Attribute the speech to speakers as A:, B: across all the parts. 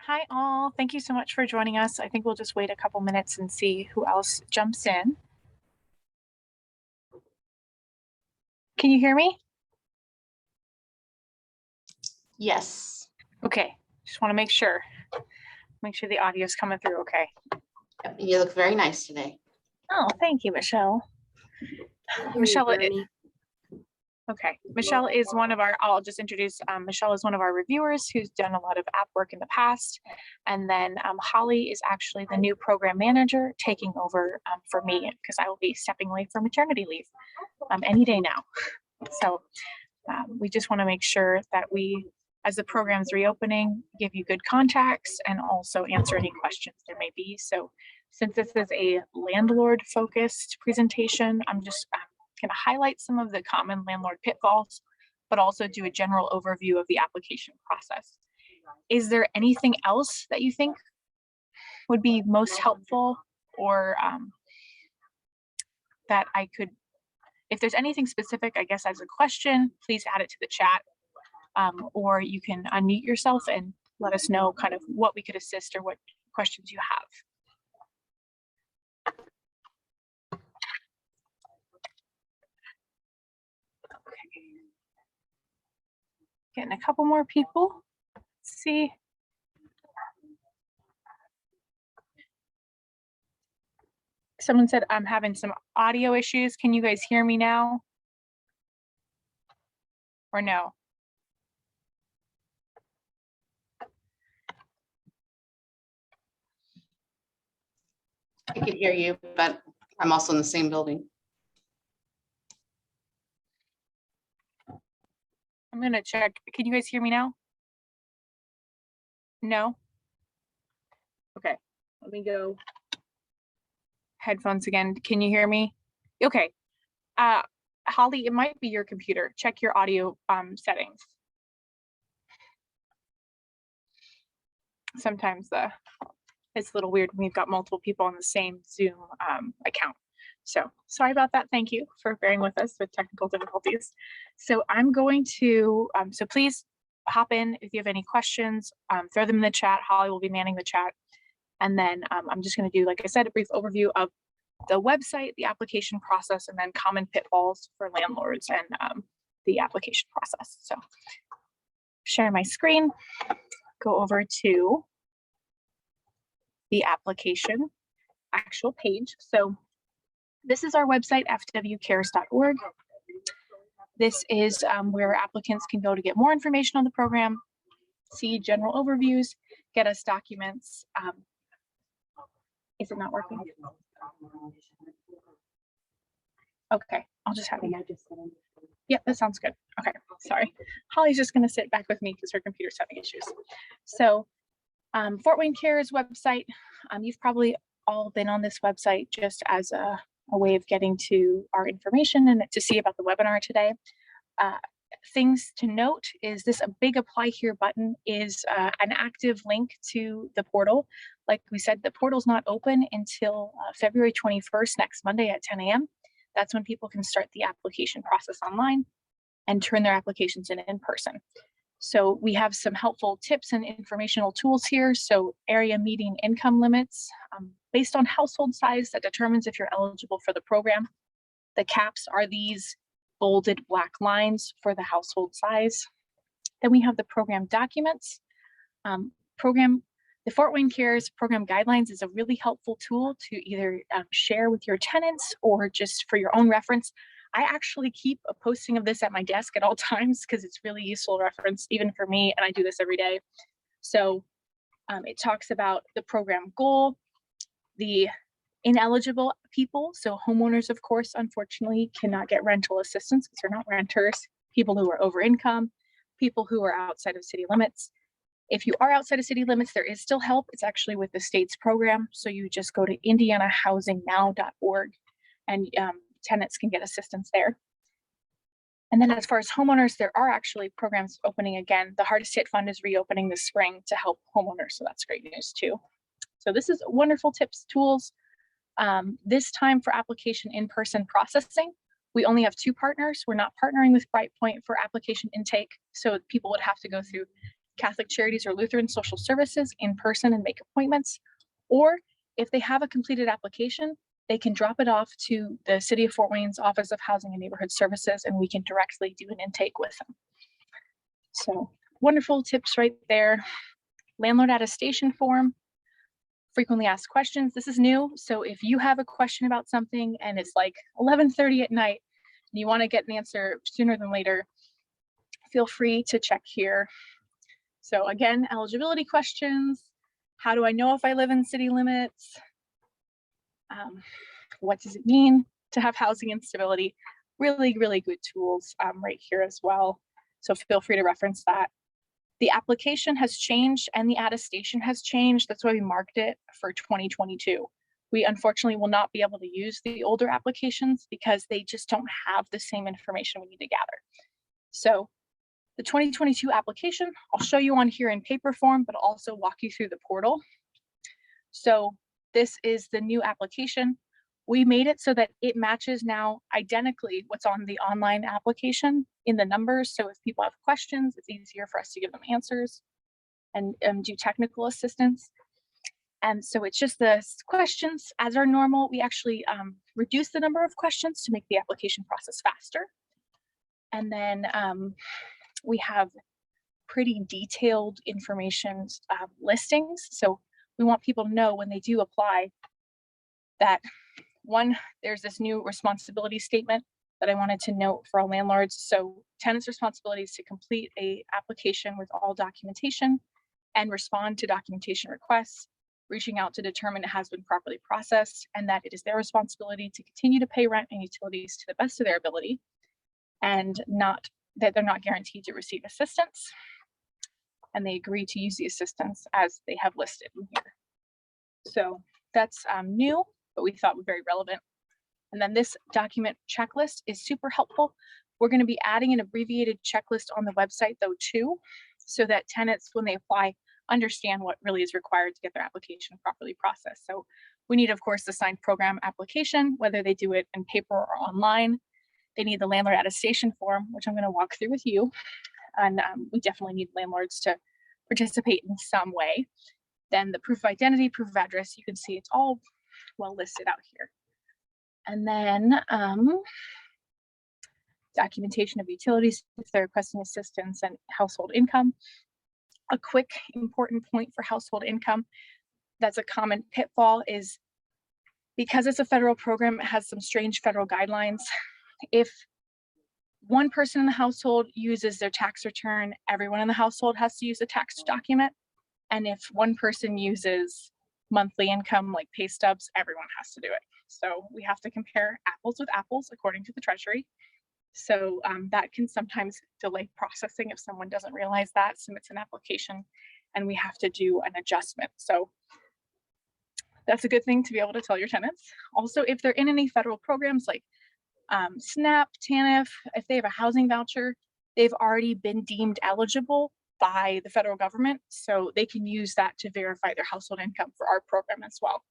A: Hi all, thank you so much for joining us. I think we'll just wait a couple minutes and see who else jumps in. Can you hear me?
B: Yes.
A: Okay, just want to make sure the audio is coming through okay.
B: You look very nice today.
A: Oh, thank you, Michelle. Michelle is one of our, I'll just introduce, Michelle is one of our reviewers who's done a lot of app work in the past. And then Holly is actually the new program manager taking over for me because I will be stepping away for maternity leave any day now. So we just want to make sure that we, as the program's reopening, give you good contacts and also answer any questions there may be. So since this is a landlord focused presentation, I'm just going to highlight some of the common landlord pitfalls, but also do a general overview of the application process. Is there anything else that you think would be most helpful, or that I could, if there's anything specific, I guess as a question, please add it to the chat, or you can unmute yourself and let us know kind of what we could assist or what questions you have. Getting a couple more people. Let's see. Someone said I'm having some audio issues. Can you guys hear me now? Or no?
B: I can hear you, but I'm also in the same building.
A: I'm gonna check. Can you guys hear me now? No? Okay, let me go. Headphones again. Can you hear me? Okay. Holly, it might be your computer. Check your audio settings. Sometimes it's a little weird when we've got multiple people on the same Zoom account. So sorry about that. Thank you for bearing with us with technical difficulties. So I'm going to, so please hop in if you have any questions, throw them in the chat. Holly will be manning the chat. And then I'm just going to do, like I said, a brief overview of the website, the application process, and then common pitfalls for landlords and the application process. So share my screen, go over to the application actual page. So this is our website, fwcares.org. This is where applicants can go to get more information on the program, see general overviews, get us documents. Is it not working? Okay, I'll just have you. Yeah, that sounds good. Okay, sorry. Holly's just going to sit back with me because her computer's having issues. So Fort Wayne Cares website, you've probably all been on this website just as a way of getting to our information and to see about the webinar today. Things to note is this a big apply here button is an active link to the portal. Like we said, the portal's not open until February 21st, next Monday at 10 a.m. That's when people can start the application process online and turn their applications in person. So we have some helpful tips and informational tools here. So area median income limits based on household size that determines if you're eligible for the program. The caps are these bolded black lines for the household size. Then we have the program documents. The Fort Wayne Cares program guidelines is a really helpful tool to either share with your tenants or just for your own reference. I actually keep a posting of this at my desk at all times because it's really useful reference even for me, and I do this every day. So it talks about the program goal, the ineligible people, so homeowners, of course, unfortunately cannot get rental assistance because they're not renters, people who are over income, people who are outside of city limits. If you are outside of city limits, there is still help. It's actually with the state's program. So you just go to indianahousingnow.org and tenants can get assistance there. And then as far as homeowners, there are actually programs opening again. The Hardest Hit Fund is reopening this spring to help homeowners. So that's great news too. So this is wonderful tips, tools. This time for application in-person processing, we only have 2 partners. We're not partnering with Brightpoint for application intake. So people would have to go through Catholic Charities or Lutheran Social Services in person and make appointments. Or if they have a completed application, they can drop it off to the City of Fort Wayne's Office of Housing and Neighborhood Services, and we can directly do an intake with them. So wonderful tips right there. Landlord attestation form, frequently asked questions. This is new. So if you have a question about something and it's like 11:30 at night and you want to get an answer sooner than later, feel free to check here. So again, eligibility questions. How do I know if I live in city limits? What does it mean to have housing instability? Really, really good tools right here as well. So feel free to reference that. The application has changed and the attestation has changed. That's why we marked it for 2022. We unfortunately will not be able to use the older applications because they just don't have the same information we need to gather. So the 2022 application, I'll show you on here in paper form, but also walk you through the portal. So this is the new application. We made it so that it matches now identically what's on the online application in the numbers. So if people have questions, it's easier for us to give them answers and do technical assistance. And so it's just the questions as are normal. We actually reduce the number of questions to make the application process faster. And then we have pretty detailed information listings. So we want people to know when they do apply that one, there's this new responsibility statement that I wanted to note for all landlords. So tenants' responsibility is to complete a application with all documentation and respond to documentation requests, reaching out to determine it has been properly processed, and that it is their responsibility to continue to pay rent and utilities to the best of their ability, and not that they're not guaranteed to receive assistance, and they agree to use the assistance as they have listed in here. So that's new, but we thought was very relevant. And then this document checklist is super helpful. We're going to be adding an abbreviated checklist on the website though too, so that tenants, when they apply, understand what really is required to get their application properly processed. So we need, of course, the signed program application, whether they do it in paper or online. They need the landlord attestation form, which I'm going to walk through with you. And we definitely need landlords to participate in some way. Then the proof of identity, proof of address, you can see it's all well listed out here. And then documentation of utilities if they're requesting assistance, and household income. A quick important point for household income that's a common pitfall is because it's a federal program, it has some strange federal guidelines. If one person in the household uses their tax return, everyone in the household has to use a tax document. And if one person uses monthly income like pay stubs, everyone has to do it. So we have to compare apples with apples according to the Treasury. So that can sometimes delay processing if someone doesn't realize that, submits an application, and we have to do an adjustment. So that's a good thing to be able to tell your tenants. Also, if they're in any federal programs like SNAP, TANF, if they have a housing voucher, they've already been deemed eligible by the federal government. So they can use that to verify their household income for our program as well.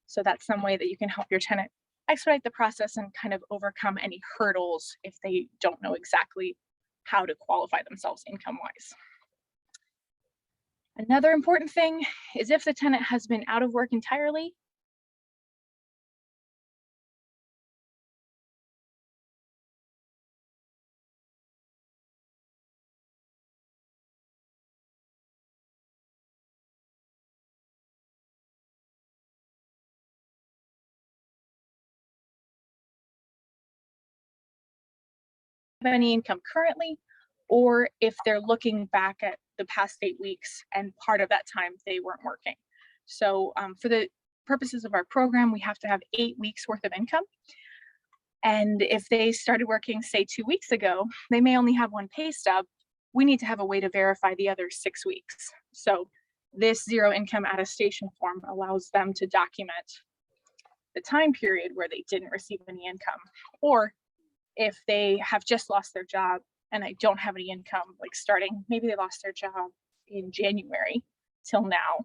A: So that's some way that you can help your tenant expedite the process and kind of overcome any hurdles if they don't know exactly how to qualify themselves income-wise. Another important thing is if the tenant has been out of work entirely, any income currently, or if they're looking back at the past 8 weeks and part of that time they weren't working. So for the purposes of our program, we have to have 8 weeks worth of income. And if they started working, say 2 weeks ago, they may only have one pay stub. We need to have a way to verify the other 6 weeks. So this zero income attestation form allows them to document the time period where they didn't receive any income, or if they have just lost their job and I don't have any income, like starting, maybe they lost their job in January till now,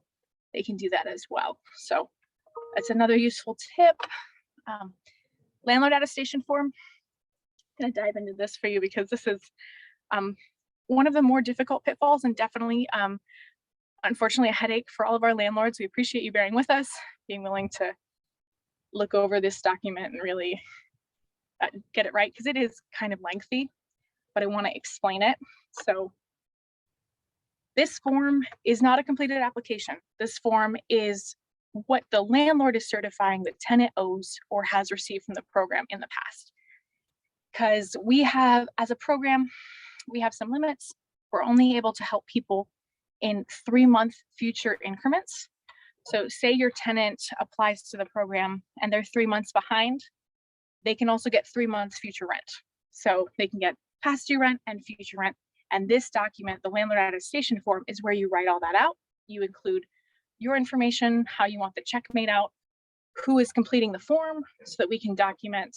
A: they can do that as well. So that's another useful tip. Landlord attestation form. I'm gonna dive into this for you because this is one of the more difficult pitfalls, and definitely, unfortunately, a headache for all of our landlords. We appreciate you bearing with us, being willing to look over this document and really get it right, because it is kind of lengthy, but I want to explain it. So this form is not a completed application. This form is what the landlord is certifying the tenant owes or has received from the program in the past. Because we have, as a program, we have some limits. We're only able to help people in 3-month future increments. So say your tenant applies to the program and they're 3 months behind, they can also get 3 months future rent. So they can get past due rent and future rent. And this document, the landlord attestation form, is where you write all that out. You include your information, how you want the check made out, who is completing the form, so that we can document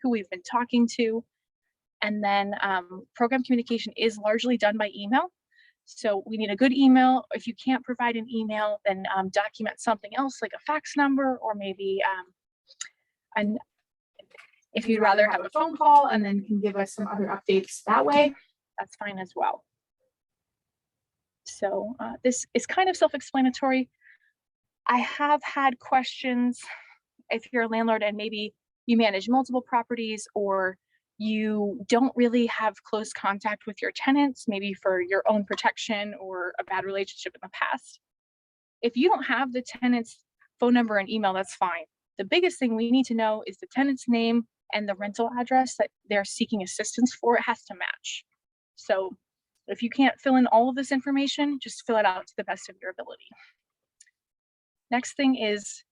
A: who we've been talking to. And then program communication is largely done by email. So we need a good email. If you can't provide an email, then document something else like a fax number, or maybe if you'd rather have a phone call and then can give us some other updates that way, that's fine as well. So this is kind of self-explanatory. I have had questions if you're a landlord and maybe you manage multiple properties, or you don't really have close contact with your tenants, maybe for your own protection or a bad relationship in the past. If you don't have the tenant's phone number and email, that's fine. The biggest thing we need to know is the tenant's name and the rental address that they're seeking assistance for. It has to match. So if you can't fill in all of this information, just fill it out to the best of your ability. Next thing is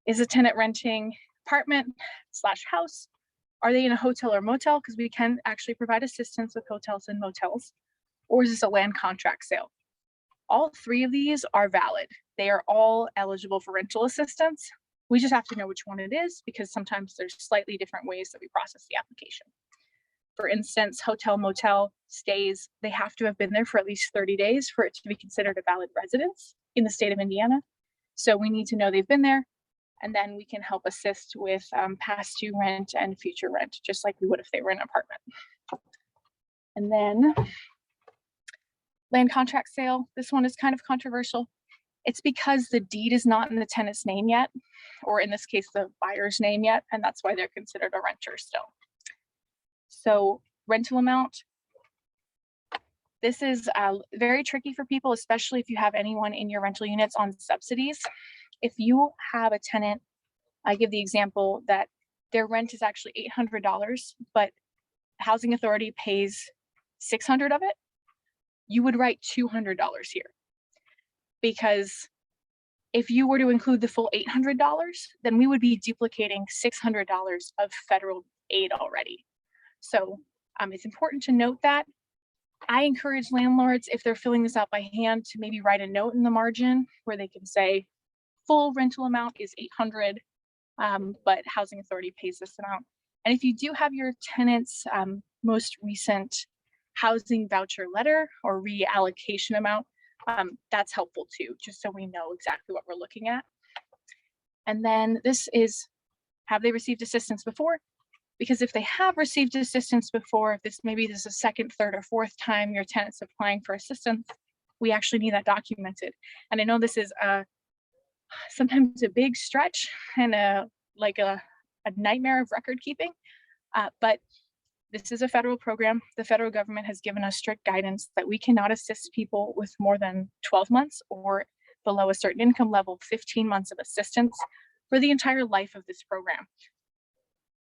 A: a tenant renting apartment/house? Are they in a hotel or motel? Because we can actually provide assistance with hotels and motels. Or is this a land contract sale? All 3 of these are valid. They are all eligible for rental assistance. We just have to know which one it is, because sometimes there's slightly different ways that we process the application. For instance, hotel, motel stays, they have to have been there for at least 30 days for it to be considered a valid residence in the state of Indiana. So we need to know they've been there, and then we can help assist with past due rent and future rent, just like we would if they were in an apartment. And then land contract sale. This one is kind of controversial. It's because the deed is not in the tenant's name yet, or in this case, the buyer's name yet, and that's why they're considered a renter still. So rental amount. This is very tricky for people, especially if you have anyone in your rental units on subsidies. If you have a tenant, I give the example that their rent is actually $800, but housing authority pays $600 of it, you would write $200 here. Because if you were to include the full $800, then we would be duplicating $600 of federal aid already. So it's important to note that. I encourage landlords, if they're filling this out by hand, to maybe write a note in the margin where they can say full rental amount is $800, but housing authority pays this amount. And if you do have your tenant's most recent housing voucher letter or reallocation amount, that's helpful too, just so we know exactly what we're looking at. And then this is, have they received assistance before? Because if they have received assistance before, if maybe this is the 2nd, 3rd, or 4th time your tenant's applying for assistance, we actually need that documented. And I know this is sometimes a big stretch and a nightmare of record keeping, but this is a federal program. The federal government has given us strict guidance that we cannot assist people with more than 12 months or below a certain income level, 15 months of assistance for the entire life of this program.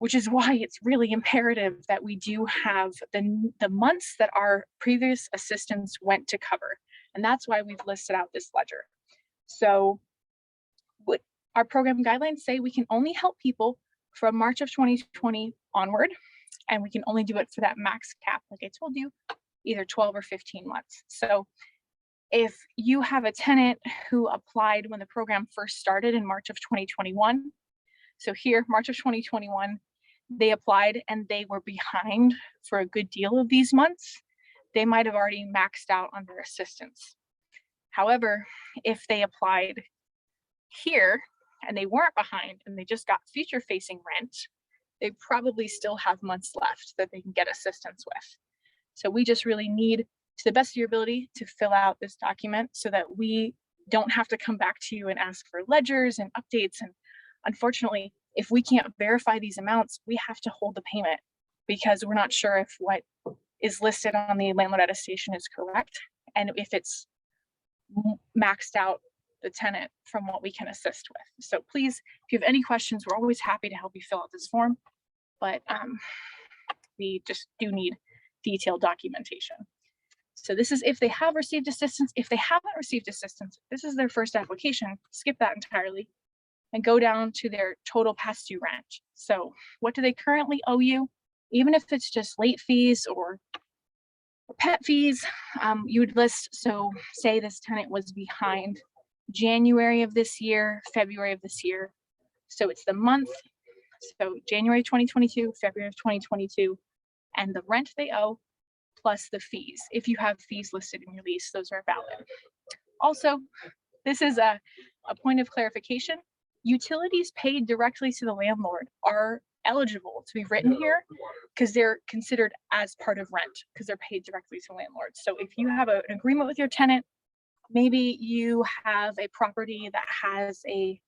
A: Which is why it's really imperative that we do have the months that our previous assistance went to cover. And that's why we've listed out this ledger. So what our program guidelines say, we can only help people from March of 2020 onward, and we can only do it for that max cap, like I told you, either 12 or 15 months. So if you have a tenant who applied when the program first started in March of 2021, so here, March of 2021, they applied and they were behind for a good deal of these months, they might have already maxed out on their assistance. However, if they applied here and they weren't behind and they just got future facing rent, they probably still have months left that they can get assistance with. So we just really need to the best of your ability to fill out this document so that we don't have to come back to you and ask for ledgers and updates. And unfortunately, if we can't verify these amounts, we have to hold the payment because we're not sure if what is listed on the landlord attestation is correct and if it's maxed out the tenant from what we can assist with. So please, if you have any questions, we're always happy to help you fill out this form, but we just do need detailed documentation. So this is if they have received assistance. If they haven't received assistance, this is their first application, skip that entirely and go down to their total past due rent. So what do they currently owe you? Even if it's just late fees or pet fees, you would list, so say this tenant was behind January of this year, February of this year. So it's the month, so January 2022, February of 2022, and the rent they owe plus the fees. If you have fees listed in your lease, those are valid. Also, this is a point of clarification. Utilities paid directly to the landlord are eligible to be written here because they're considered as part of rent because they're paid directly to landlords. So if you have an agreement with your tenant, maybe you have a property that has a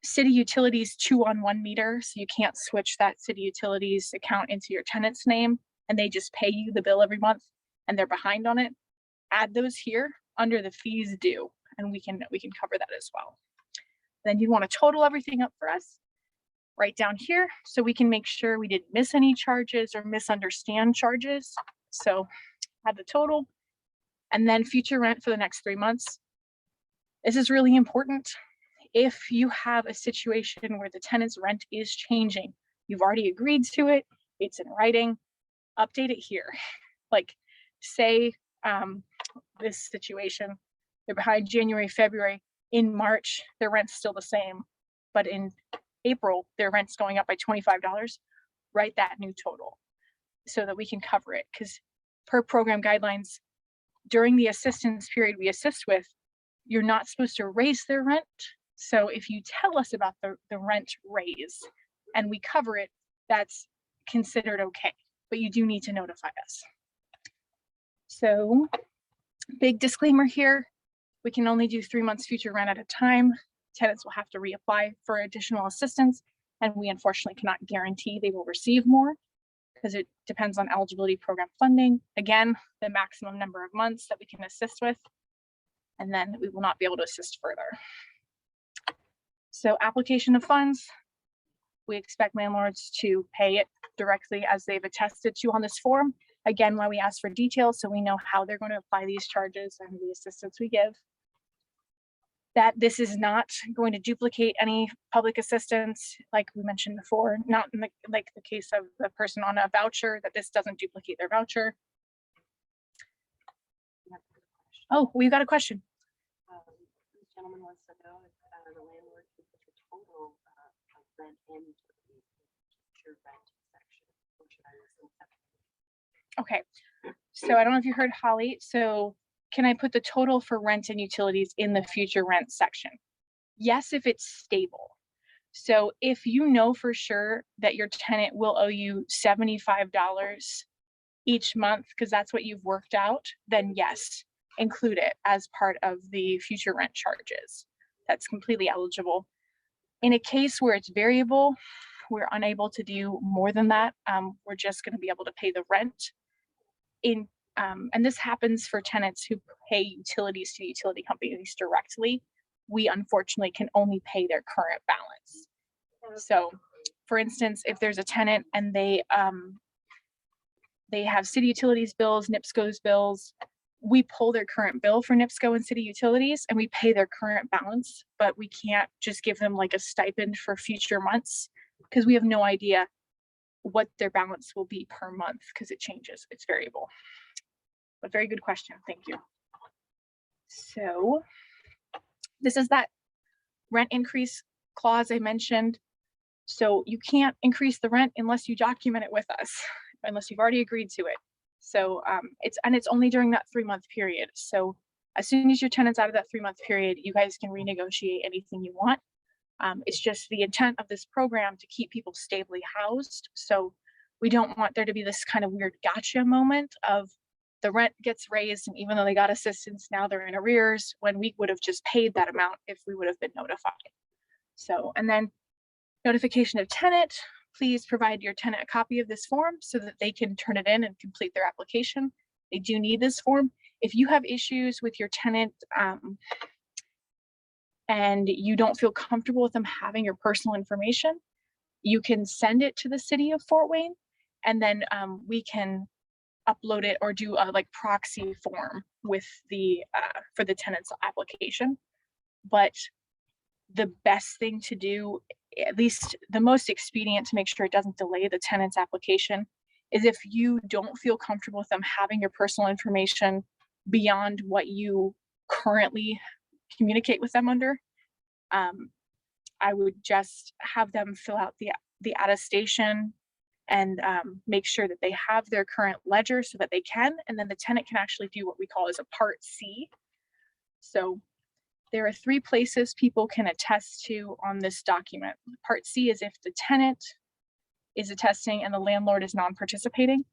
A: city utilities 2-on-1 meter, so you can't switch that city utilities account into your tenant's name and they just pay you the bill every month and they're behind on it, add those here under the fees due and we can cover that as well. Then you want to total everything up for us right down here so we can make sure we didn't miss any charges or misunderstand charges. So add the total and then future rent for the next 3 months. This is really important. If you have a situation where the tenant's rent is changing, you've already agreed to it, it's in writing, update it here. Like say this situation, they're behind January, February, in March, their rent's still the same, but in April, their rent's going up by $25, write that new total so that we can cover it. Because per program guidelines, during the assistance period we assist with, you're not supposed to raise their rent. So if you tell us about the rent raise and we cover it, that's considered okay, but you do need to notify us. So big disclaimer here, we can only do 3 months future rent at a time. Tenants will have to reapply for additional assistance, and we unfortunately cannot guarantee they will receive more because it depends on eligibility program funding. Again, the maximum number of months that we can assist with, and then we will not be able to assist further. So application of funds, we expect landlords to pay it directly as they've attested to on this form. Again, why we ask for details so we know how they're going to apply these charges and the assistance we give. That this is not going to duplicate any public assistance, like we mentioned before, not in like the case of the person on a voucher, that this doesn't duplicate their voucher. Oh, we've got a question.
C: This gentleman wants to know if the landlord can put the total of rent into the future rent section. Or should I listen separately?
A: Okay, so I don't know if you heard Holly. So can I put the total for rent and utilities in the future rent section? Yes, if it's stable. So if you know for sure that your tenant will owe you $75 each month, because that's what you've worked out, then yes, include it as part of the future rent charges. That's completely eligible. In a case where it's variable, we're unable to do more than that. We're just going to be able to pay the rent in. And this happens for tenants who pay utilities to utility companies directly. We unfortunately can only pay their current balance. So for instance, if there's a tenant and they have city utilities bills, NIPSCO's bills, we pull their current bill for NIPSCO and city utilities and we pay their current balance, but we can't just give them like a stipend for future months because we have no idea what their balance will be per month because it changes, it's variable. But very good question, thank you. So this is that rent increase clause I mentioned. So you can't increase the rent unless you document it with us, unless you've already agreed to it. So it's only during that 3-month period. So as soon as your tenant's out of that 3-month period, you guys can renegotiate anything you want. It's just the intent of this program to keep people stably housed. So we don't want there to be this kind of weird gotcha moment of the rent gets raised, and even though they got assistance, now they're in arrears when we would have just paid that amount if we would have been notified. So, and then notification of tenant, please provide your tenant a copy of this form so that they can turn it in and complete their application. They do need this form. If you have issues with your tenant and you don't feel comfortable with them having your personal information, you can send it to the city of Fort Wayne, and then we can upload it or do a like proxy form with the for the tenant's application. But the best thing to do, at least the most expedient to make sure it doesn't delay the tenant's application, is if you don't feel comfortable with them having your personal information beyond what you currently communicate with them under, I would just have them fill out the attestation and make sure that they have their current ledger so that they can, and then the tenant can actually do what we call as a Part C. So there are 3 places people can attest to on this document. Part C is if the tenant is attesting and the landlord is non-participating.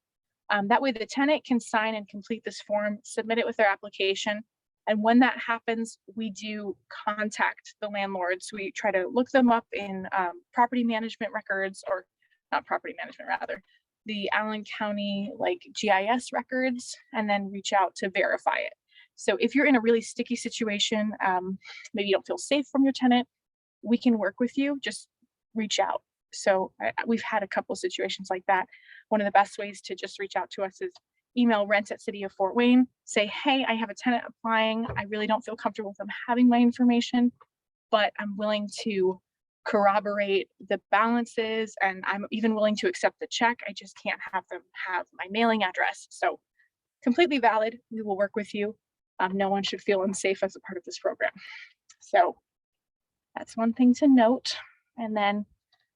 A: That way the tenant can sign and complete this form, submit it with their application. And when that happens, we do contact the landlords. We try to look them up in property management records, or not property management, rather, the Allen County like GIS records, and then reach out to verify it. So if you're in a really sticky situation, maybe you don't feel safe from your tenant, we can work with you, just reach out. So we've had a couple of situations like that. One of the best ways to just reach out to us is email rent@City of Fort Wayne, say, hey, I have a tenant applying. I really don't feel comfortable with them having my information, but I'm willing to corroborate the balances, and I'm even willing to accept the check. I just can't have them have my mailing address. So completely valid. We will work with you. No one should feel unsafe as a part of this program. So that's one thing to note. And then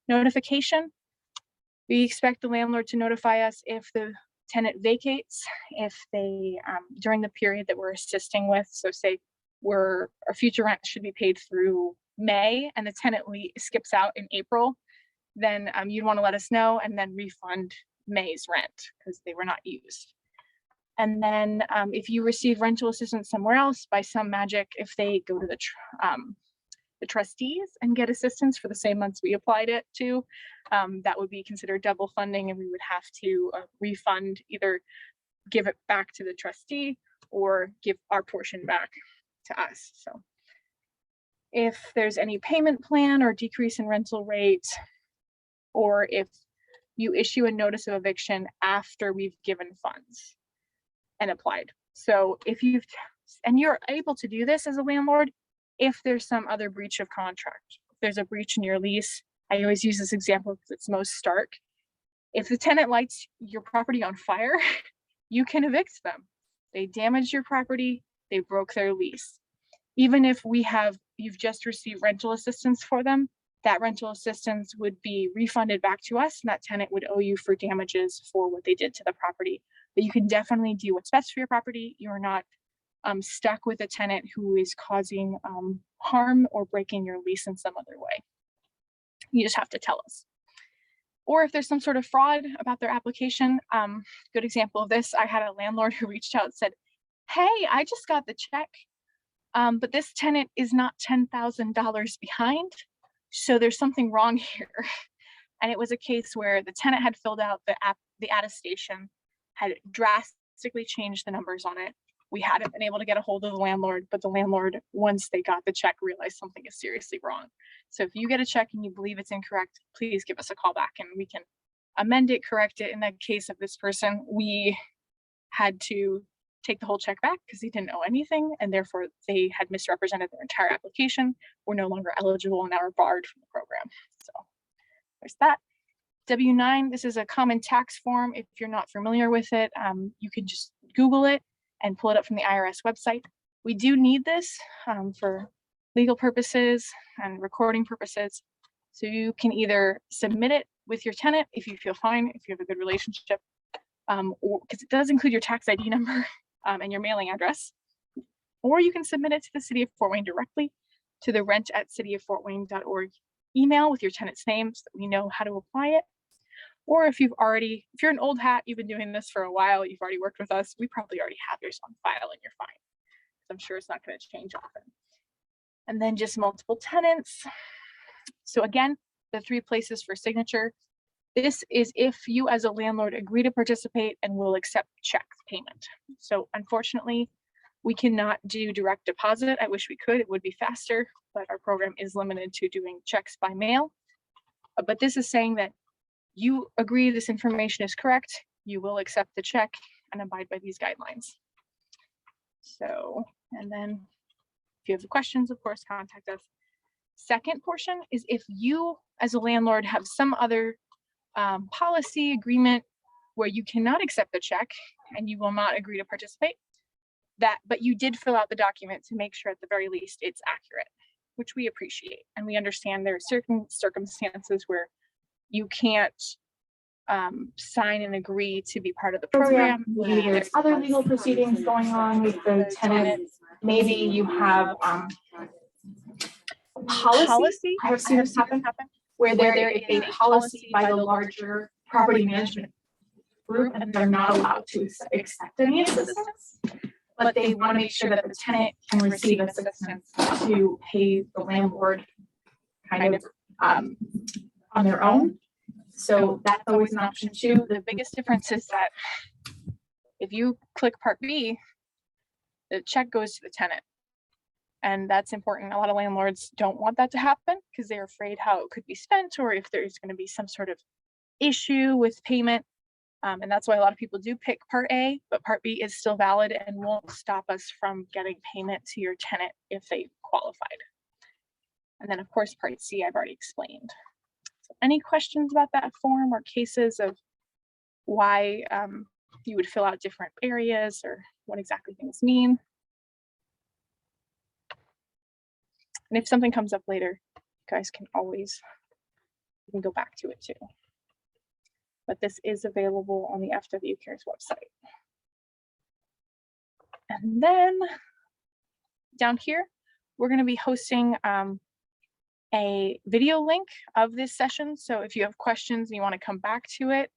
A: notification. We expect the landlord to notify us if the tenant vacates, if they, during the period that we're assisting with, so say our future rent should be paid through May and the tenant skips out in April, then you'd want to let us know and then refund May's rent because they were not used. And then if you receive rental assistance somewhere else, by some magic, if they go to the trustees and get assistance for the same months we applied it to, that would be considered double funding, and we would have to refund, either give it back to the trustee or give our portion back to us. So if there's any payment plan or decrease in rental rate, or if you issue a notice of eviction after we've given funds and applied. So if you're able to do this as a landlord, if there's some other breach of contract, if there's a breach in your lease, I always use this example because it's most stark. If the tenant lights your property on fire, you can evict them. They damaged your property, they broke their lease. Even if you've just received rental assistance for them, that rental assistance would be refunded back to us, and that tenant would owe you for damages for what they did to the property. But you can definitely do what's best for your property. You're not stuck with a tenant who is causing harm or breaking your lease in some other way. You just have to tell us. Or if there's some sort of fraud about their application, good example of this, I had a landlord who reached out and said, hey, I just got the check, but this tenant is not $10,000 behind, so there's something wrong here. And it was a case where the tenant had filled out the attestation, had drastically changed the numbers on it. We hadn't been able to get a hold of the landlord, but the landlord, once they got the check, realized something is seriously wrong. So if you get a check and you believe it's incorrect, please give us a call back and we can amend it, correct it. In the case of this person, we had to take the whole check back because he didn't owe anything, and therefore they had misrepresented their entire application. We're no longer eligible and now are barred from the program. So there's that. W-9, this is a common tax form. If you're not familiar with it, you can just Google it and pull it up from the IRS website. We do need this for legal purposes and recording purposes. So you can either submit it with your tenant if you feel fine, if you have a good relationship, or because it does include your tax ID number and your mailing address, or you can submit it to the City of Fort Wayne directly to the rent@cityoffortwayne.org email with your tenant's name so that we know how to apply it. Or if you're an old hat, you've been doing this for a while, you've already worked with us, we probably already have yours on file and you're fine. I'm sure it's not going to change often. And then just multiple tenants. So again, the 3 places for signature. This is if you as a landlord agree to participate and will accept check payment. So unfortunately, we cannot do direct deposit. I wish we could, it would be faster, but our program is limited to doing checks by mail. But this is saying that you agree this information is correct, you will accept the check and abide by these guidelines. So, and then if you have questions, of course, contact us. Second portion is if you as a landlord have some other policy agreement where you cannot accept the check and you will not agree to participate, but you did fill out the document to make sure at the very least it's accurate, which we appreciate. And we understand there are certain circumstances where you can't sign and agree to be part of the program.
D: Maybe there's other legal proceedings going on with the tenant. Maybe you have policy. I have seen this happen where there is a policy by the larger property management group and they're not allowed to accept any assistance, but they want to make sure that the tenant can receive assistance to pay the landlord kind of on their own. So that's always an option too.
A: The biggest difference is that if you click Part B, the check goes to the tenant. And that's important. A lot of landlords don't want that to happen because they're afraid how it could be spent or if there's going to be some sort of issue with payment. And that's why a lot of people do pick Part A, but Part B is still valid and won't stop us from getting payment to your tenant if they qualified. And then of course, Part C, I've already explained. So any questions about that form or cases of why you would fill out different areas or what exactly things mean? And if something comes up later, you guys can always, you can go back to it too. But this is available on the FW Cares website. And then down here, we're going to be hosting a video link of this session. So if you have questions and you want to come back to it,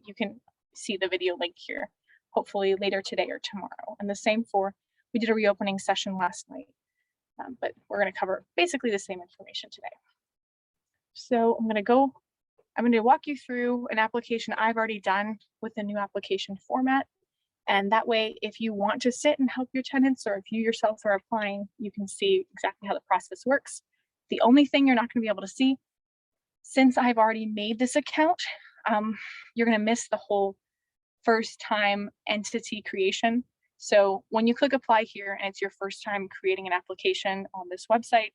A: you can see the video link here, hopefully later today or tomorrow. And the same for, we did a reopening session last night. But we're going to cover basically the same information today. So I'm going to walk you through an application I've already done with the new application format. And that way, if you want to sit and help your tenants, or if you yourself are applying, you can see exactly how the process works. The only thing you're not going to be able to see, since I've already made this account, you're going to miss the whole first time entity creation. So when you click apply here and it's your first time creating an application on this website,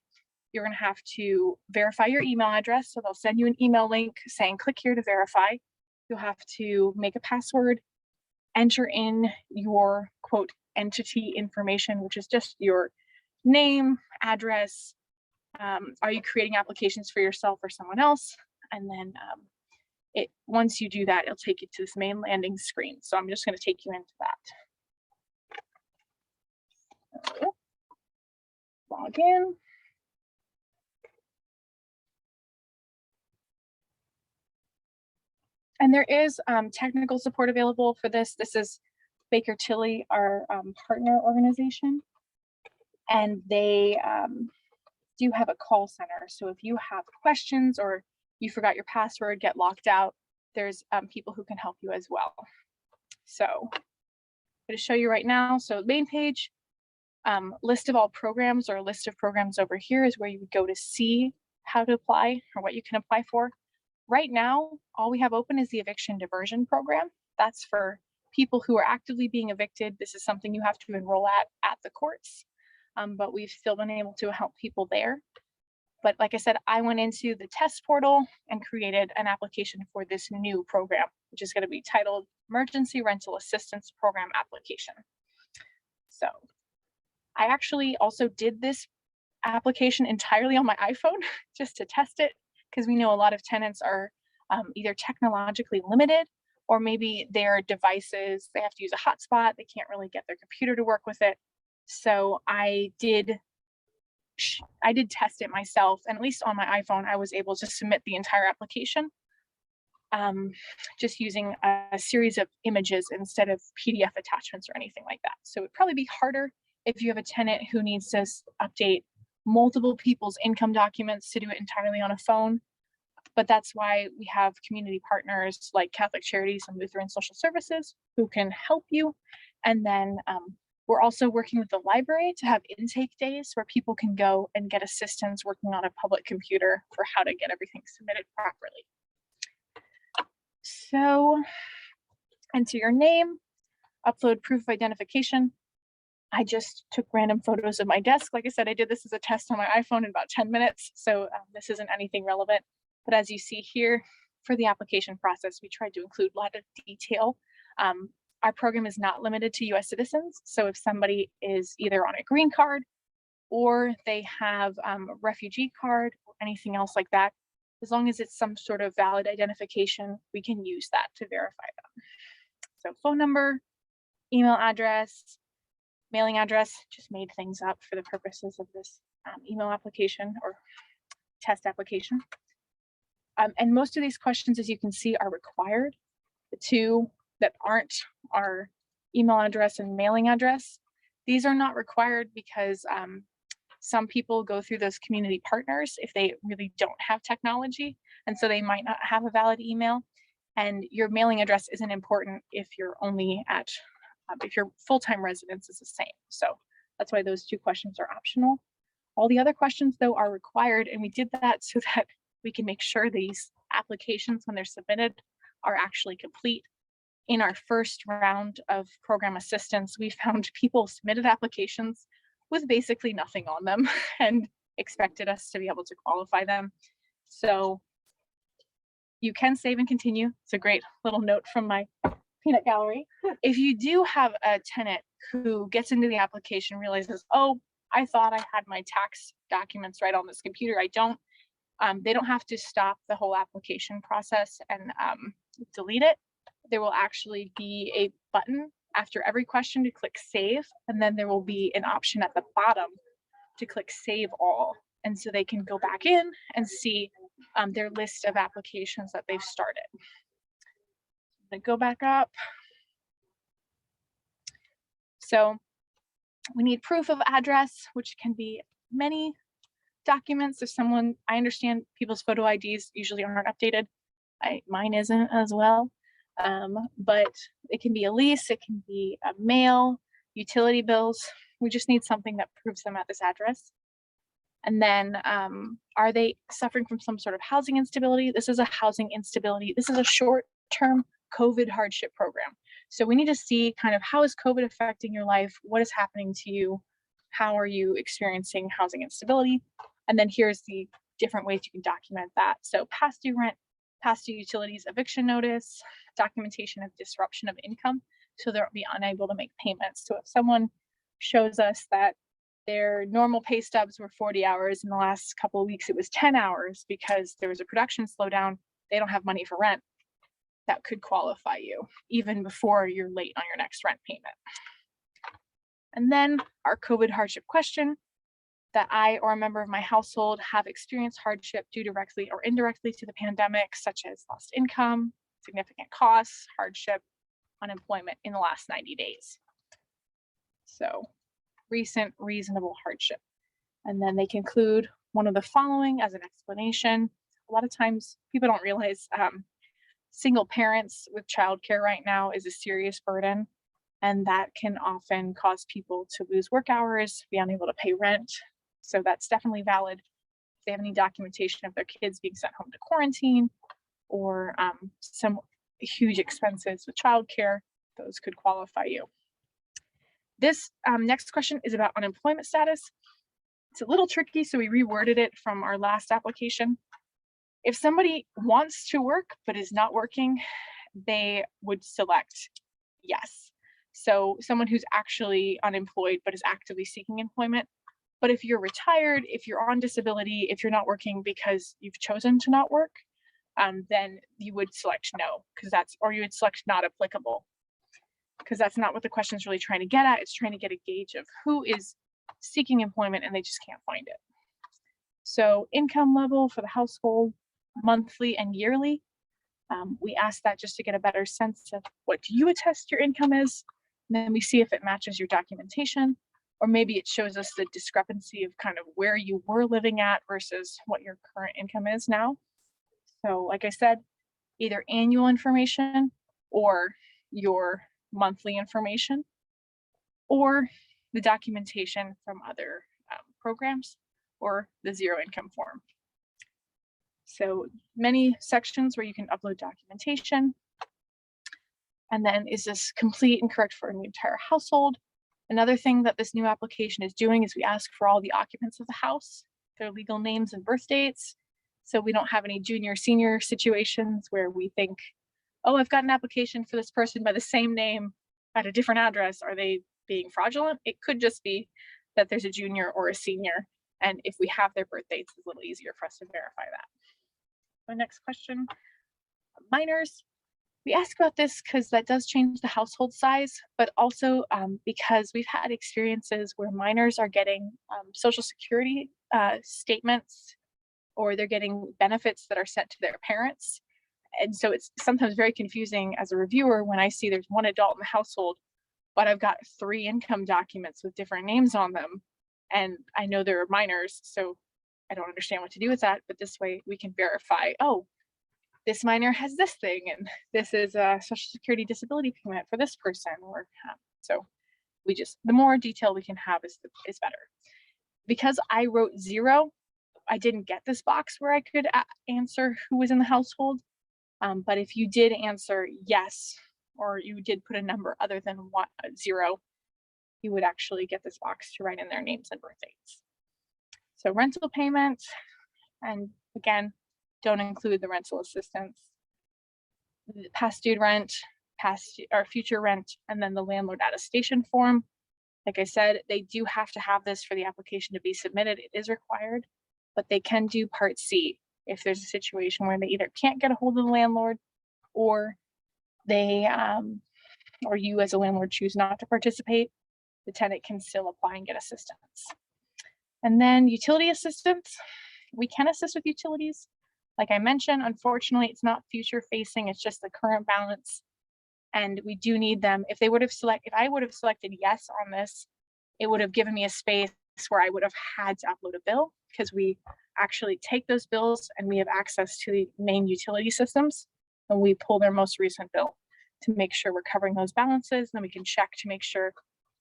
A: you're going to have to verify your email address. So they'll send you an email link saying click here to verify. You'll have to make a password, enter in your quote entity information, which is just your name, address. Are you creating applications for yourself or someone else? And then once you do that, it'll take you to this main landing screen. So I'm just going to take you into that. So, log in. And there is technical support available for this. This is Baker Tilly, our partner organization. And they do have a call center. So if you have questions or you forgot your password, get locked out, there's people who can help you as well. So I'm going to show you right now. So main page, list of all programs or list of programs over here is where you would go to see how to apply or what you can apply for. Right now, all we have open is the Eviction Diversion program. That's for people who are actively being evicted. This is something you have to enroll at the courts, but we've still been able to help people there. But like I said, I went into the test portal and created an application for this new program, which is going to be titled Emergency Rental Assistance Program Application. So I actually also did this application entirely on my iPhone just to test it, because we know a lot of tenants are either technologically limited or maybe their devices, they have to use a hotspot, they can't really get their computer to work with it. So I did test it myself, and at least on my iPhone, I was able to submit the entire application. just using a series of images instead of PDF attachments or anything like that. So it'd probably be harder if you have a tenant who needs to update multiple people's income documents to do it entirely on a phone. But that's why we have community partners like Catholic Charities and Lutheran Social Services who can help you. And then we're also working with the library to have intake days where people can go and get assistance working on a public computer for how to get everything submitted properly. So enter your name, upload proof of identification. I just took random photos of my desk. Like I said, I did this as a test on my iPhone in about 10 minutes. So this isn't anything relevant. But as you see here, for the application process, we tried to include a lot of detail. Our program is not limited to US citizens. So if somebody is either on a green card or they have a refugee card or anything else like that, as long as it's some sort of valid identification, we can use that to verify them. So phone number, email address, mailing address, just made things up for the purposes of this email application or test application. And most of these questions, as you can see, are required. The two that aren't are email address and mailing address. These are not required because some people go through those community partners if they really don't have technology, and so they might not have a valid email. And your mailing address isn't important if you're only at, if your full-time residence is the same. So that's why those two questions are optional. All the other questions, though, are required, and we did that so that we can make sure these applications, when they're submitted, are actually complete. In our first round of program assistance, we found people submitted applications with basically nothing on them and expected us to be able to qualify them. So you can save and continue. It's a great little note from my peanut gallery. If you do have a tenant who gets into the application, realizes, oh, I thought I had my tax documents right on this computer, I don't. They don't have to stop the whole application process and delete it. There will actually be a button after every question to click save, and then there will be an option at the bottom to click save all. And so they can go back in and see their list of applications that they've started. Then go back up. So we need proof of address, which can be many documents. If someone, I understand people's photo IDs usually aren't updated. Mine isn't as well. But it can be a lease, it can be a mail, utility bills. We just need something that proves them at this address. And then are they suffering from some sort of housing instability? This is a housing instability. This is a short-term COVID hardship program. So we need to see kind of how is COVID affecting your life? What is happening to you? How are you experiencing housing instability? And then here's the different ways you can document that. So past due rent, past due utilities, eviction notice, documentation of disruption of income, so they'll be unable to make payments. So if someone shows us that their normal pay stubs were 40 hours, in the last couple of weeks it was 10 hours because there was a production slowdown, they don't have money for rent, that could qualify you even before you're late on your next rent payment. And then our COVID hardship question: that I or a member of my household have experienced hardship due directly or indirectly to the pandemic, such as lost income, significant costs, hardship, unemployment in the last 90 days. So recent reasonable hardship. And then they conclude one of the following as an explanation. A lot of times people don't realize single parents with childcare right now is a serious burden, and that can often cause people to lose work hours, be unable to pay rent. So that's definitely valid. If they have any documentation of their kids being sent home to quarantine or some huge expenses with childcare, those could qualify you. This next question is about unemployment status. It's a little tricky, so we reworded it from our last application. If somebody wants to work but is not working, they would select yes. So someone who's actually unemployed but is actively seeking employment. But if you're retired, if you're on disability, if you're not working because you've chosen to not work, then you would select no, because that's, or you would select not applicable, because that's not what the question is really trying to get at. It's trying to get a gauge of who is seeking employment and they just can't find it. So income level for the household, monthly and yearly. We ask that just to get a better sense of what do you attest your income is, and then we see if it matches your documentation, or maybe it shows us the discrepancy of kind of where you were living at versus what your current income is now. So like I said, either annual information or your monthly information, or the documentation from other programs, or the zero income form. So many sections where you can upload documentation. And then, is this complete and correct for an entire household? Another thing that this new application is doing is we ask for all the occupants of the house, their legal names and birth dates. So we don't have any junior senior situations where we think, oh, I've got an application for this person by the same name at a different address. Are they being fraudulent? It could just be that there's a junior or a senior. And if we have their birth dates, it's a little easier for us to verify that. The next question, minors. We ask about this because that does change the household size, but also because we've had experiences where minors are getting Social Security statements, or they're getting benefits that are sent to their parents. And so it's sometimes very confusing as a reviewer when I see there's one adult in the household, but I've got 3 income documents with different names on them. And I know they're minors, so I don't understand what to do with that. But this way we can verify, oh, this minor has this thing, and this is a Social Security disability payment for this person. Or so we just, the more detail we can have is better. Because I wrote 0, I didn't get this box where I could answer who was in the household. But if you did answer yes, or you did put a number other than 0, you would actually get this box to write in their names and birth dates. So rental payment, and again, don't include the rental assistance, past due rent, past or future rent, and then the landlord attestation form. Like I said, they do have to have this for the application to be submitted. It is required, but they can do Part C if there's a situation where they either can't get a hold of the landlord, or they or you as a landlord choose not to participate. The tenant can still apply and get assistance. And then utility assistance. We can assist with utilities. Like I mentioned, unfortunately, it's not future facing, it's just the current balance. And we do need them. If I would have selected yes on this, it would have given me a space where I would have had to upload a bill, because we actually take those bills and we have access to the main utility systems, and we pull their most recent bill to make sure we're covering those balances. Then we can check to make sure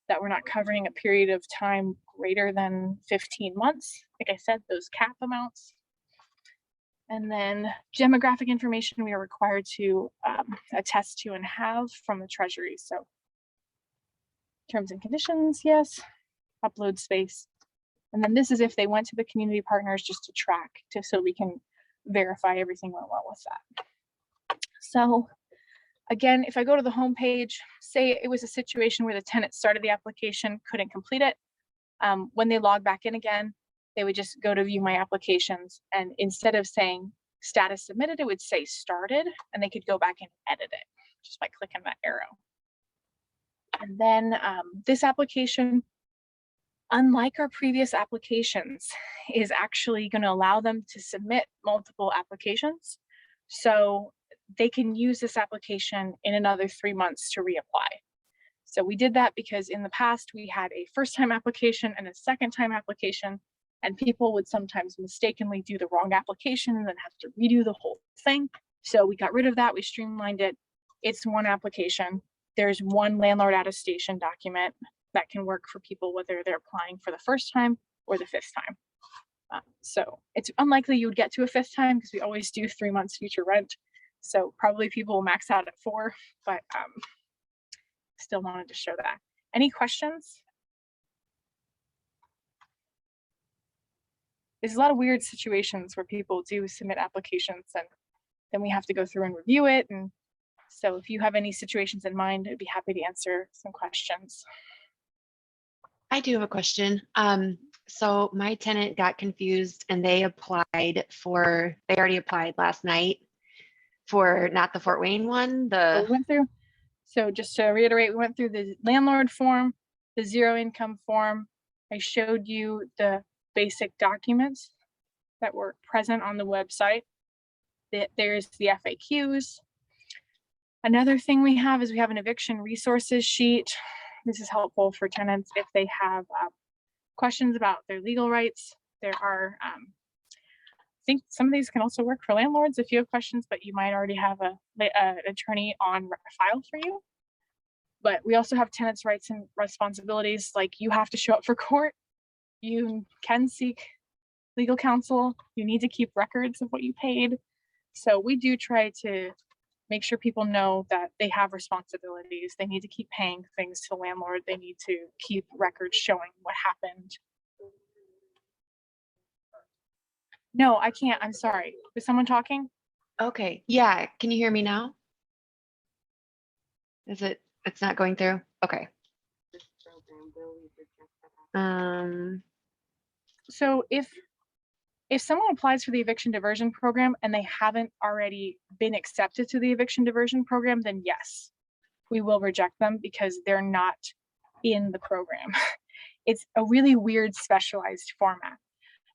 A: that we're not covering a period of time greater than 15 months. Like I said, those cap amounts. And then demographic information we are required to attest to and have from the Treasury. So terms and conditions, yes. Upload space. And then this is if they went to the community partners just to track, so we can verify everything went well with that. So again, if I go to the home page, say it was a situation where the tenant started the application, couldn't complete it. When they log back in again, they would just go to view my applications, and instead of saying status submitted, it would say started, and they could go back and edit it just by clicking that arrow. And then this application, unlike our previous applications, is actually going to allow them to submit multiple applications. So they can use this application in another 3 months to reapply. So we did that because in the past we had a first-time application and a second-time application, and people would sometimes mistakenly do the wrong application and then have to redo the whole thing. So we got rid of that. We streamlined it. It's one application. There's one landlord attestation document that can work for people whether they're applying for the first time or the 5th time. So it's unlikely you would get to a 5th time because we always do 3 months future rent. So probably people will max out at 4, but still wanted to show that. Any questions? There's a lot of weird situations where people do submit applications and then we have to go through and review it. And so if you have any situations in mind, I'd be happy to answer some questions.
E: I do have a question. So my tenant got confused and they already applied last night for not the Fort Wayne one.
A: We went through. So just to reiterate, we went through the landlord form, the zero income form. I showed you the basic documents that were present on the website. there's the FAQs. Another thing we have is we have an eviction resources sheet. This is helpful for tenants if they have questions about their legal rights. There are, I think some of these can also work for landlords if you have questions, but you might already have an attorney on file for you. But we also have tenants' rights and responsibilities, like you have to show up for court. You can seek legal counsel. You need to keep records of what you paid. So we do try to make sure people know that they have responsibilities. They need to keep paying things to the landlord. They need to keep records showing what happened. No, I can't. I'm sorry. Is someone talking?
E: Okay, yeah, can you hear me now? It's not going through? Okay.
A: So if someone applies for the eviction diversion program and they haven't already been accepted to the eviction diversion program, then yes, we will reject them because they're not in the program. It's a really weird specialized format.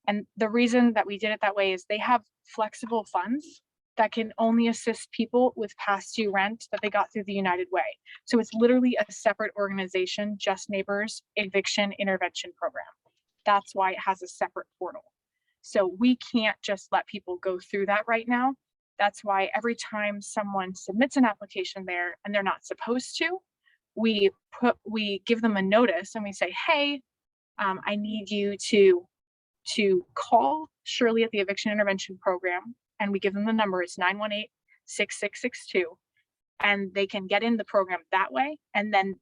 A: And the reason that we did it that way is they have flexible funds that can only assist people with past due rent that they got through the United Way. So it's literally a separate organization, Just Neighbors Eviction Intervention Program. That's why it has a separate portal. So we can't just let people go through that right now. That's why every time someone submits an application there and they're not supposed to, we give them a notice and we say, hey, I need you to call Shirley at the Eviction Intervention Program, and we give them the number. It's 918-6662, and they can get in the program that way, and then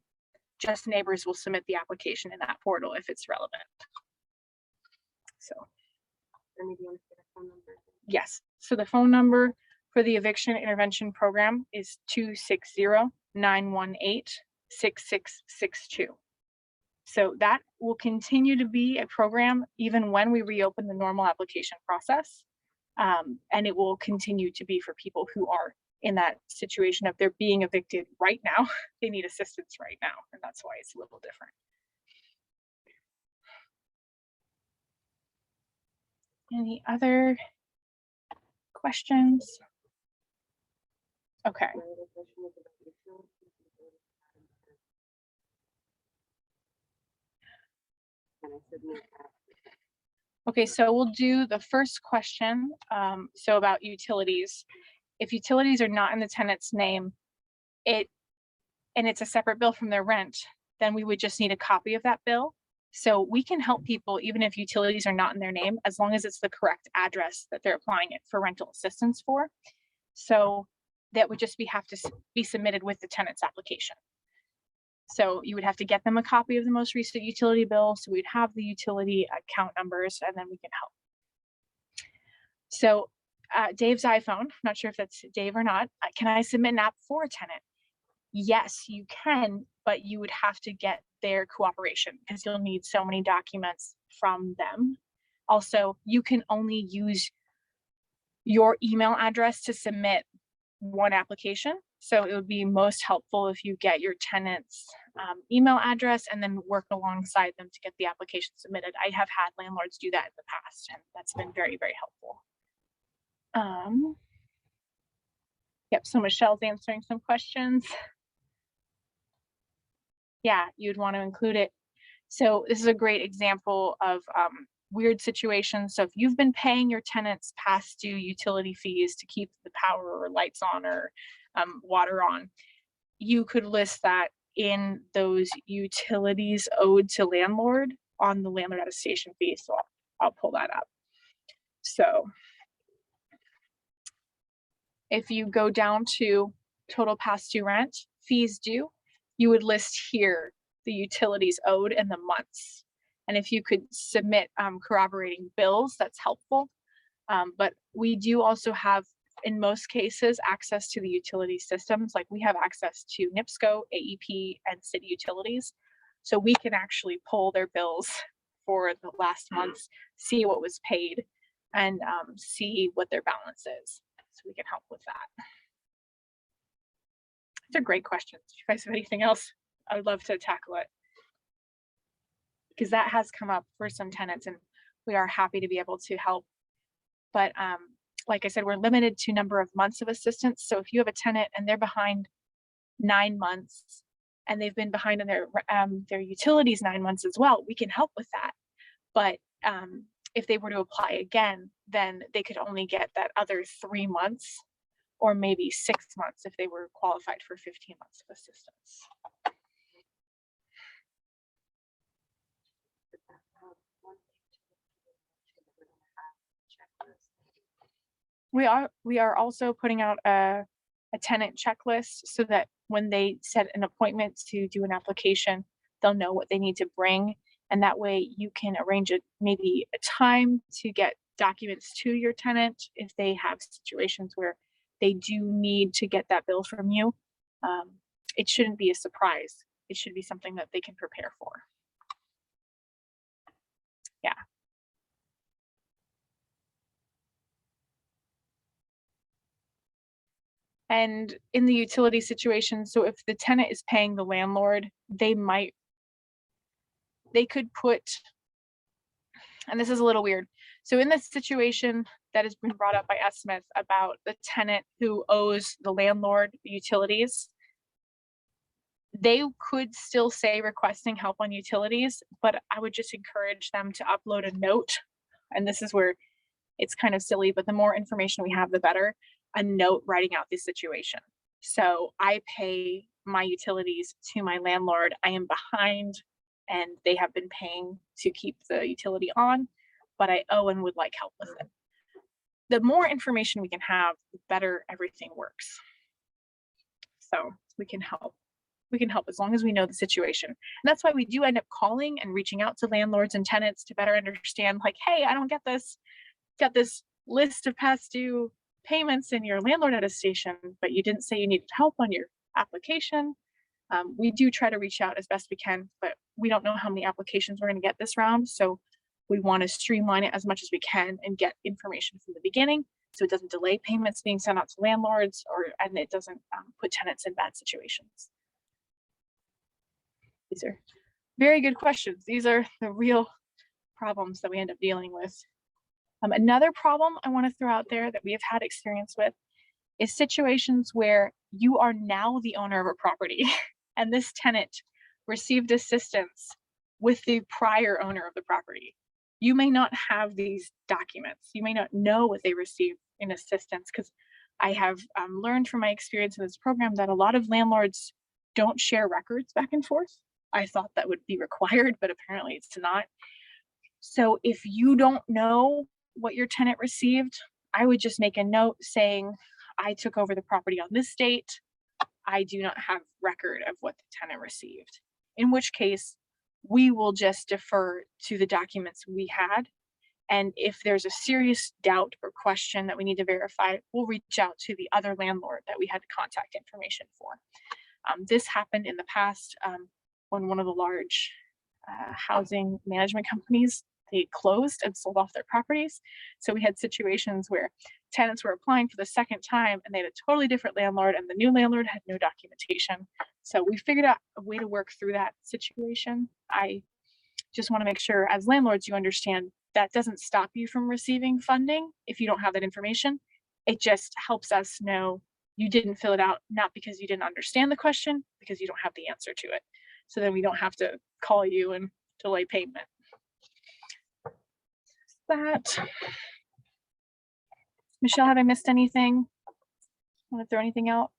A: Just Neighbors will submit the application in that portal if it's relevant. So yes, so the phone number for the Eviction Intervention Program is 260-918-6662. So that will continue to be a program even when we reopen the normal application process. And it will continue to be for people who are in that situation of they're being evicted right now. They need assistance right now, and that's why it's a little different. Any other questions? Okay. Okay, so we'll do the first question. So about utilities. If utilities are not in the tenant's name, and it's a separate bill from their rent, then we would just need a copy of that bill. So we can help people even if utilities are not in their name, as long as it's the correct address that they're applying it for rental assistance for. So that would just have to be submitted with the tenant's application. So you would have to get them a copy of the most recent utility bill. So we'd have the utility account numbers, and then we can help. So Dave's iPhone, I'm not sure if that's Dave or not. Can I submit an app for a tenant? Yes, you can, but you would have to get their cooperation because you'll need so many documents from them. Also, you can only use your email address to submit one application. So it would be most helpful if you get your tenant's email address and then work alongside them to get the application submitted. I have had landlords do that in the past, and that's been very, very helpful. Yep, so Michelle's answering some questions. Yeah, you'd want to include it. So this is a great example of weird situations. So if you've been paying your tenants past due utility fees to keep the power or lights on or water on, you could list that in those utilities owed to landlord on the landlord attestation fee. So I'll pull that up. So if you go down to total past due rent, fees due, you would list here the utilities owed and the months. And if you could submit corroborating bills, that's helpful. But we do also have, in most cases, access to the utility systems. Like we have access to NIPSCO, AEP, and city utilities. So we can actually pull their bills for the last months, see what was paid, and see what their balance is. So we can help with that. It's a great question. If you guys have anything else, I would love to tackle it, because that has come up for some tenants and we are happy to be able to help. But like I said, we're limited to number of months of assistance. So if you have a tenant and they're behind 9 months and they've been behind on their utilities 9 months as well, we can help with that. But if they were to apply again, then they could only get that other 3 months or maybe 6 months if they were qualified for 15 months of assistance. We are also putting out a tenant checklist so that when they set an appointment to do an application, they'll know what they need to bring. And that way you can arrange maybe a time to get documents to your tenant if they have situations where they do need to get that bill from you. It shouldn't be a surprise. It should be something that they can prepare for. Yeah. And in the utility situation, so if the tenant is paying the landlord, they could put, and this is a little weird. So in this situation that has been brought up by S. Smith about the tenant who owes the landlord utilities, they could still say requesting help on utilities, but I would just encourage them to upload a note. And this is where it's kind of silly, but the more information we have, the better. A note writing out the situation. So I pay my utilities to my landlord. I am behind and they have been paying to keep the utility on, but I owe and would like help with it. The more information we can have, the better everything works. So we can help. We can help as long as we know the situation. And that's why we do end up calling and reaching out to landlords and tenants to better understand, like, hey, I don't get this. Got this list of past due payments in your landlord attestation, but you didn't say you needed help on your application. We do try to reach out as best we can, but we don't know how many applications we're going to get this round. So we want to streamline it as much as we can and get information from the beginning so it doesn't delay payments being sent out to landlords and it doesn't put tenants in bad situations. These are very good questions. These are the real problems that we end up dealing with. Another problem I want to throw out there that we have had experience with is situations where you are now the owner of a property and this tenant received assistance with the prior owner of the property. You may not have these documents. You may not know what they received in assistance, because I have learned from my experience in this program that a lot of landlords don't share records back and forth. I thought that would be required, but apparently it's not. So if you don't know what your tenant received, I would just make a note saying, I took over the property on this date. I do not have record of what the tenant received. In which case, we will just defer to the documents we had. And if there's a serious doubt or question that we need to verify, we'll reach out to the other landlord that we had contact information for. This happened in the past when one of the large housing management companies, they closed and sold off their properties. So we had situations where tenants were applying for the second time and they had a totally different landlord and the new landlord had no documentation. So we figured out a way to work through that situation. I just want to make sure as landlords, you understand that doesn't stop you from receiving funding if you don't have that information. It just helps us know you didn't fill it out, not because you didn't understand the question, because you don't have the answer to it. So then we don't have to call you and delay payment. That. Michelle, have I missed anything? Want to throw anything out?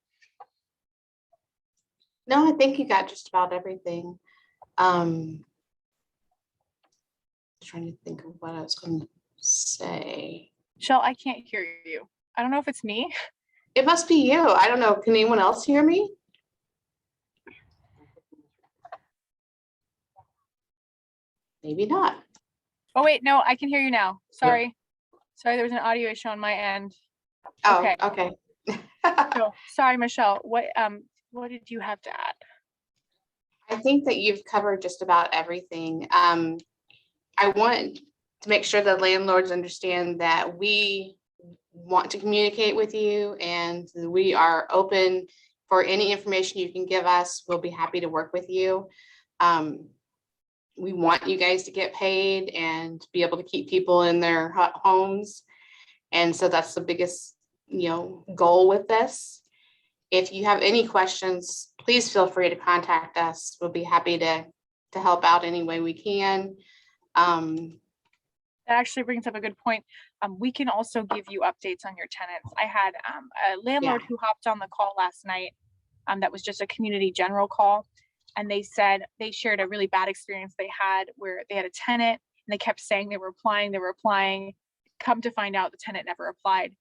B: No, I think you got just about everything. Trying to think of what I was going to say.
A: Michelle, I can't hear you. I don't know if it's me.
B: It must be you. I don't know. Can anyone else hear me? Maybe not.
A: Oh wait, no, I can hear you now. Sorry. Sorry, there was an audio issue on my end.
B: Oh,
A: Okay.
B: okay.
A: So, sorry, Michelle. What did you have to add?
B: I think that you've covered just about everything. I want to make sure that landlords understand that we want to communicate with you and we are open for any information you can give us. We'll be happy to work with you. We want you guys to get paid and be able to keep people in their homes. And so that's the biggest, goal with this. If you have any questions, please feel free to contact us. We'll be happy to help out any way we can.
A: That actually brings up a good point. We can also give you updates on your tenants. I had a landlord who hopped on the call last night. That was just a community general call. And they said they shared a really bad experience they had where they had a tenant and they kept saying they were applying. Come to find out the tenant never applied.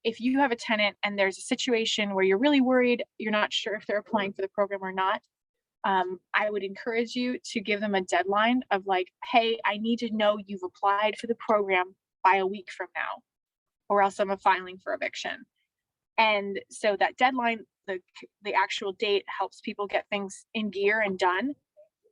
A: If you have a tenant and there's a situation where you're really worried, you're not sure if they're applying for the program or not, I would encourage you to give them a deadline of like, hey, I need to know you've applied for the program by a week from now, or else I'm filing for eviction. And so that deadline, the actual date, helps people get things in gear and done.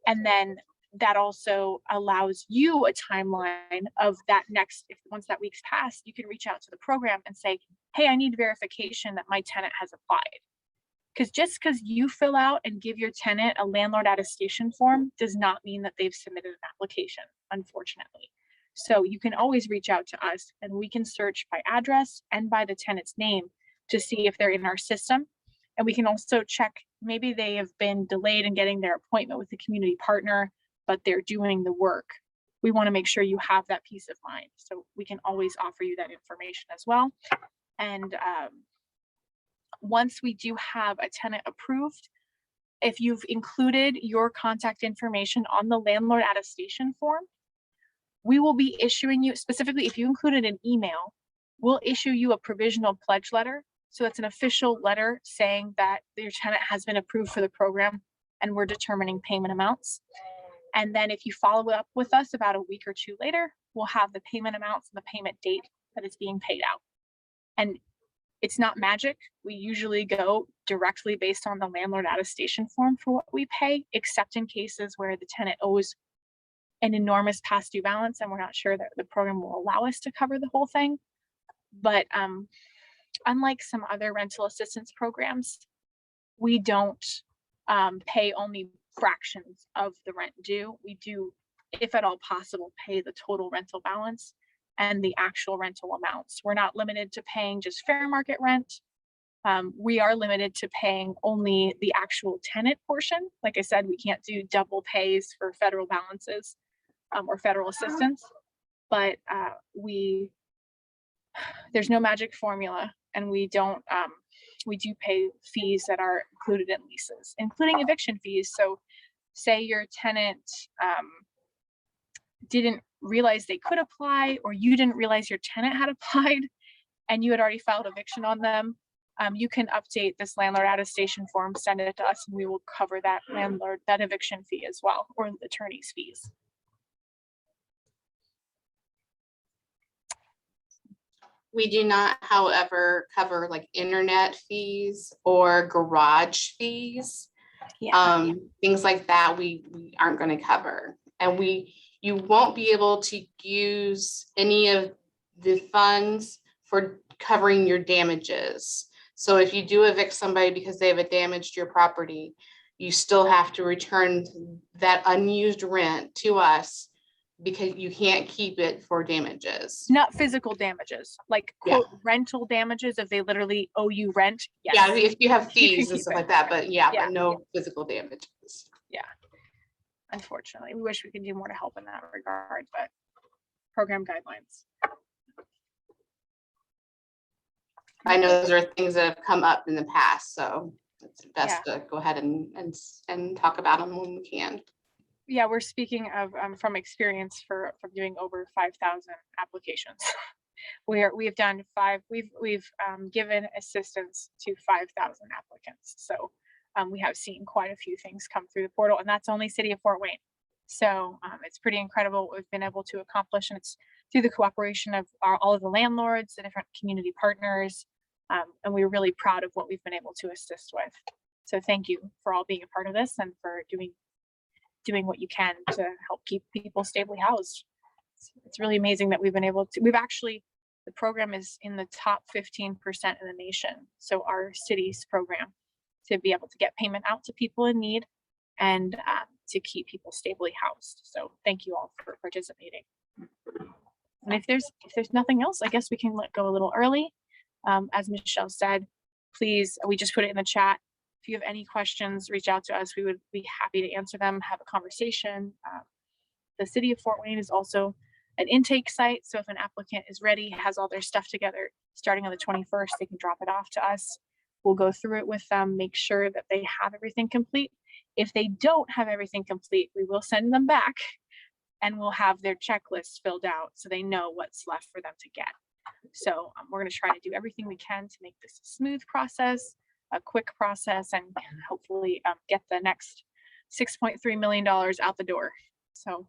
A: And then that also allows you a timeline of that next, once that week's passed, you can reach out to the program and say, hey, I need verification that my tenant has applied. Because just because you fill out and give your tenant a landlord attestation form does not mean that they've submitted an application, unfortunately. So you can always reach out to us and we can search by address and by the tenant's name to see if they're in our system. And we can also check, maybe they have been delayed in getting their appointment with the community partner, but they're doing the work. We want to make sure you have that peace of mind. So we can always offer you that information as well. And once we do have a tenant approved, if you've included your contact information on the landlord attestation form, we will be issuing you, specifically if you included an email, we'll issue you a provisional pledge letter. So that's an official letter saying that your tenant has been approved for the program and we're determining payment amounts. And then if you follow up with us about a week or two later, we'll have the payment amounts and the payment date that it's being paid out. And it's not magic. We usually go directly based on the landlord attestation form for what we pay, except in cases where the tenant owes an enormous past due balance and we're not sure that the program will allow us to cover the whole thing. But unlike some other rental assistance programs, we don't pay only fractions of the rent due. We do, if at all possible, pay the total rental balance and the actual rental amounts. We're not limited to paying just fair market rent. We are limited to paying only the actual tenant portion. Like I said, we can't do double pays for federal balances or federal assistance, but there's no magic formula, and we do pay fees that are included in leases, including eviction fees. So say your tenant didn't realize they could apply, or you didn't realize your tenant had applied and you had already filed eviction on them, you can update this landlord attestation form, send it to us, and we will cover that eviction fee as well, or the attorney's fees.
B: We do not, however, cover like internet fees or garage fees. Things like that we aren't going to cover. And you won't be able to use any of the funds for covering your damages. So if you do evict somebody because they have damaged your property, you still have to return that unused rent to us, because you can't keep it for damages.
A: Not physical damages, like quote rental damages, if they literally owe you rent. Yes.
B: Yeah, if you have fees and stuff like that, but but no physical damages.
A: Yeah. Unfortunately, we wish we could do more to help in that regard, but program guidelines.
B: I know those are things that have come up in the past, so it's best to go ahead and talk about them when we can.
A: Yeah, we're speaking of from experience from doing over 5,000 applications. We've done we've given assistance to 5,000 applicants. So we have seen quite a few things come through the portal, and that's only City of Fort Wayne. So it's pretty incredible what we've been able to accomplish, and it's through the cooperation of all of the landlords, the different community partners, and we're really proud of what we've been able to assist with. So thank you for all being a part of this and for doing what you can to help keep people stably housed. It's really amazing that we've been able to, the program is in the top 15% in the nation. So our city's program, to be able to get payment out to people in need and to keep people stably housed. So thank you all for participating. And if there's nothing else, I guess we can let go a little early. As Michelle said, please, we just put it in the chat. If you have any questions, reach out to us. We would be happy to answer them, have a conversation. The city of Fort Wayne is also an intake site. So if an applicant is ready, has all their stuff together, starting on the 21st, they can drop it off to us. We'll go through it with them, make sure that they have everything complete. If they don't have everything complete, we will send them back and we'll have their checklist filled out so they know what's left for them to get. So we're going to try to do everything we can to make this a smooth process, a quick process, and hopefully get the next $6.3 million out the door. So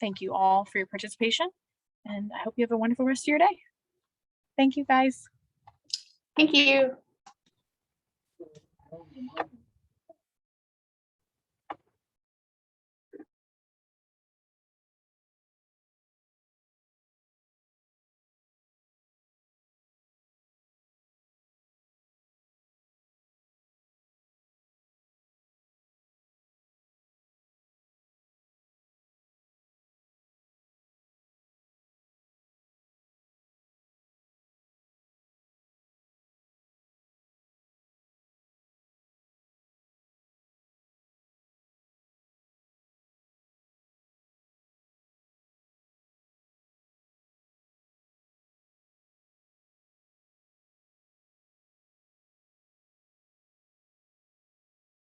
A: thank you all for your participation, and I hope you have a wonderful rest of your day. Thank you, guys.
B: Thank you.